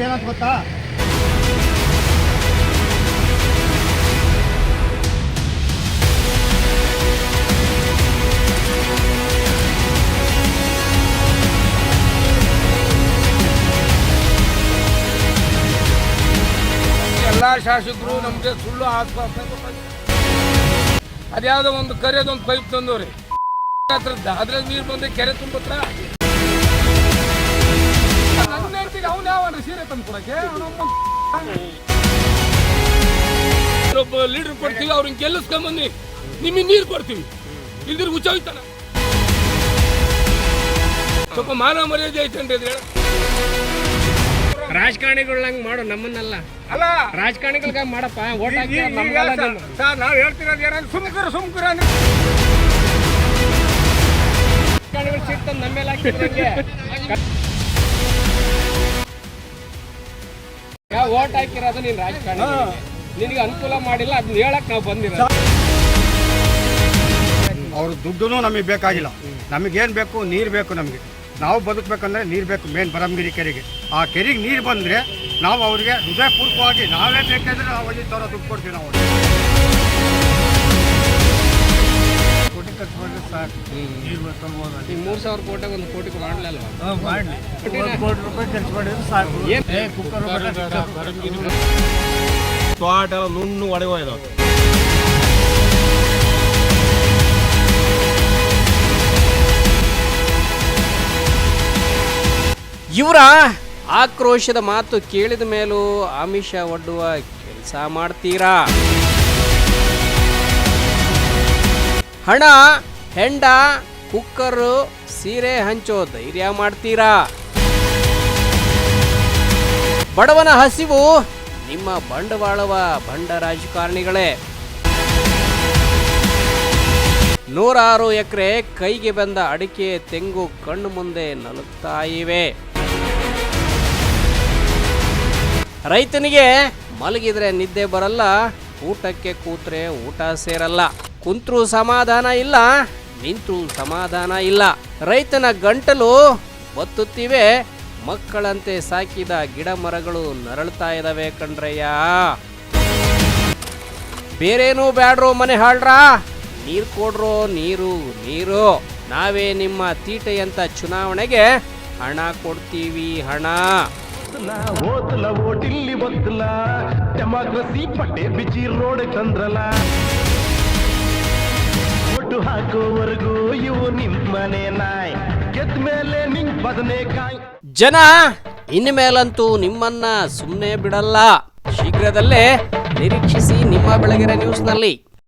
ಏನಂತ ಗೊತ್ತಾ? ಎಲ್ಲ ಶಾಸಕರು ನಮಗೆ ಸುಳ್ಳು ಆಶ್ವಾಸನೆ ಕೊಟ್ಟಿದ್ದಾರೆ. ಅದ್ಯಾವುದೋ ಒಂದು ಕರೆಯೋದೊಂದು ಪೈಪ್ ತಂದವ್ರಿ, ಅದ್ರಲ್ಲಿ ನೀರು ಬಂದು ಕೆರೆ ತುಂಬತ್ರ ಅವ್ನು ಯಾವ ಸೀರೆ ತಂದು ಕೊಡಕ್ಕೆ ಒಬ್ಬ ಲೀಡರ್ ಕೊಡ್ತೀವಿ, ಅವ್ರನ್ನ ಗೆಲ್ಲಿಸ್ಕೊಂಬಂದು ನಿಮಗೆ ನೀರು ಕೊಡ್ತೀವಿ, ಇಲ್ದಿರ್ ಹುಚ್ಚ ಹೋಯ್ತಾನ. ಸ್ವಲ್ಪ ಮಾನವ ಮರ್ಯಾದೆ ಐತೇನ್ರಿ ಅದು ಹೇಳ. ರಾಜಕಾರಣಿಗಳಂಗ್ ಮಾಡು, ನಮ್ಮನ್ನೆಲ್ಲ ಅಲ್ಲ ರಾಜಕಾರಣಿಗಳಿಗೆ ಮಾಡಪ್ಪ. ಓಟ್ ಹಾಕಿ ಸರ್ ನಾವು ಹೇಳ್ತಿರೋದು ಏನಾದ್ರು ಸುಮ್ಕರು ರಾಜಕಾರಣಿಗಳು ಸಿಟ್ಟು ತಂದು ನಮ್ಮ ಮೇಲೆ ಹಾಕಿದ್ರಂಗೆ ಓಟ್ ಹಾಕಿರೋದು ನೀನ್ ರಾಜಕಾರಣಿ, ನಿನಗೆ ಅನುಕೂಲ ಮಾಡಿಲ್ಲ, ಅದನ್ನ ಹೇಳಕ್ ನಾವು ಬಂದಿರೋ. ಅವ್ರ ದುಡ್ಡು ನಮಗೆ ಬೇಕಾಗಿಲ್ಲ, ನಮಗೇನು ಬೇಕು? ನೀರು ಬೇಕು. ನಮಗೆ ನಾವು ಬದುಕಬೇಕಂದ್ರೆ ನೀರು ಬೇಕು. ಮೇನ್ ಬರಮಗಿರಿ ಕೆರೆಗೆ, ಆ ಕೆರೆಗೆ ನೀರು ಬಂದರೆ ನಾವು ಅವ್ರಿಗೆ ಹೃದಯಪೂರ್ವಕವಾಗಿ ನಾವೇ ಬೇಕಾದ್ರೆ ನಾವು ಅಲ್ಲಿ ಥರ ದುಡ್ಡು ಕೊಡ್ತೀವಿ. ನಾವು ಕೋಟಿ ಕಟ್ಕೊಂಡ್ರೆ ಸಾಕು, ನೀರು ಬೇಕಲ್ಬೋದು. ಈಗ 3,000 ಕೋಟಿ 1 ಕೋಟಿ ಮಾಡಲಲ್ವಾ? ಮಾಡಲಿ, 1 ಕೋಟಿ ರೂಪಾಯಿ ಖರ್ಚು ಮಾಡಿದ್ರೆ ಸಾಕು. ತೋಟ ಎಲ್ಲ ನುಣ್ಣು ಒಡೆವ ಇದಾವೆ. ಇವರ ಆಕ್ರೋಶದ ಮಾತು ಕೇಳಿದ ಮೇಲೂ ಆಮಿಷ ಒಡ್ಡುವ ಕೆಲಸ ಮಾಡ್ತೀರಾ? ಹಣ, ಹೆಂಡ, ಕುಕ್ಕರು, ಸೀರೆ ಹಂಚೋ ಧೈರ್ಯ ಮಾಡ್ತೀರಾ? ಬಡವನ ಹಸಿವು ನಿಮ್ಮ ಬಂಡವಾಳವ ಬಂಡ ರಾಜಕಾರಣಿಗಳೇ. 106 ಎಕರೆ ಕೈಗೆ ಬಂದ ಅಡಿಕೆ, ತೆಂಗು ಕಣ್ಣು ಮುಂದೆ ನಲುಗ್ತಾ ಇವೆ. ರೈತನಿಗೆ ಮಲಗಿದ್ರೆ ನಿದ್ದೆ ಬರಲ್ಲ, ಊಟಕ್ಕೆ ಕೂತ್ರೆ ಊಟ ಸೇರಲ್ಲ. ಕುಂತ್ರು ಸಮಾಧಾನ ಇಲ್ಲ, ನಿಂತ್ರು ಸಮಾಧಾನ ಇಲ್ಲ. ರೈತನ ಗಂಟಲು ಬತ್ತುತ್ತಿವೆ, ಮಕ್ಕಳಂತೆ ಸಾಕಿದ ಗಿಡ ಮರಗಳು ನರಳ್ತಾ ಇದಾವೆ ಕಣ್ರಯ್ಯ. ಬೇರೇನೂ ಬ್ಯಾಡ್ರೋ ಮನೆ ಹಾಳ್ರಾ, ನೀರು ಕೊಡ್ರೋ ನೀರು ನೀರು. ನಾವೇ ನಿಮ್ಮ ತೀಟೆಯಂತ ಚುನಾವಣೆಗೆ ಹಣ ಕೊಡ್ತೀವಿ, ಹಣ. ಓದ್ಲ ಓಟಿಲ್ಲಿ ಒತ್ತಲ ಡೆಮಾಕ್ರಸಿ ಪಟ್ಟೆ ಬಿಚ್ಚಿ ರೋಡ್ ತಂದ್ರಲ್ಲ. ಓಟು ಹಾಕೋವರೆಗೂ ಇವು ನಿಮ್ಮನೆ ನಾಯ್, ಗೆದ್ದ ಮೇಲೆ ನಿಂಗ್ ಬದನೆಕಾಯ್. ಜನ ಇನ್ಮೇಲಂತೂ ನಿಮ್ಮನ್ನ ಸುಮ್ಮನೆ ಬಿಡಲ್ಲ. ಶೀಘ್ರದಲ್ಲೇ ನಿರೀಕ್ಷಿಸಿ ನಿಮ್ಮ ಬೆಳಗೆರೆ ನ್ಯೂಸ್ನಲ್ಲಿ.